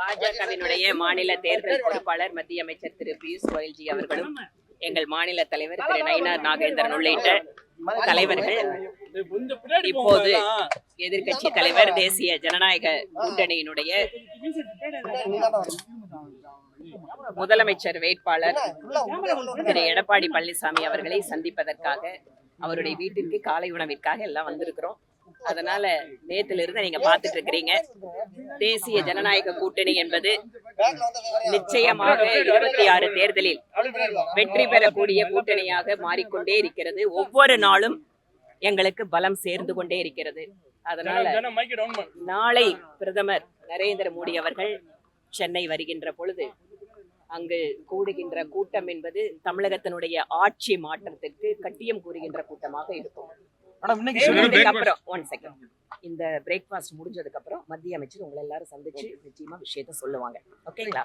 பாஜகவினுடைய மாநில தேர்தல் பொறுப்பாளர் மத்திய அமைச்சர் திரு பியூஷ் கோயல்ஜி அவர்களும் எங்கள் மாநில தலைவர் திரு நயினார் நாகேந்திரன் உள்ளிட்ட தலைவர்கள் இப்போது எதிர்கட்சி தலைவர் தேசிய ஜனநாயக கூட்டணியினுடைய முதலமைச்சர் வேட்பாளர் திரு எடப்பாடி பழனிசாமி அவர்களை சந்திப்பதற்காக அவருடைய வீட்டிற்கு காலை உணவிற்காக எல்லாம் வந்திருக்கிறோம். அதனால நேத்துல இருந்து நீங்க பாத்துட்டு இருக்கிறீங்க. தேசிய ஜனநாயக கூட்டணி என்பது நிச்சயமாக 26 தேர்தலில் வெற்றி பெறக்கூடிய கூட்டணியாக மாறிக்கொண்டே இருக்கிறது. ஒவ்வொரு நாளும் எங்களுக்கு பலம் சேர்ந்து கொண்டே இருக்கிறது. அதனால நாளை பிரதமர் நரேந்திர மோடி அவர்கள் சென்னை வருகின்ற பொழுது அங்கு கூடுகின்ற கூட்டம் என்பது தமிழகத்தினுடைய ஆட்சி மாற்றத்திற்கு கட்டியம் கூறுகின்ற கூட்டமாக இருக்கும். இந்த பிரேக்ஃபாஸ்ட் முடிஞ்சதுக்கு அப்புறம் மத்திய அமைச்சர் உங்களை எல்லாரும் சந்திச்சு நிச்சயமா விஷயத்த சொல்லுவாங்க. ஓகேங்களா?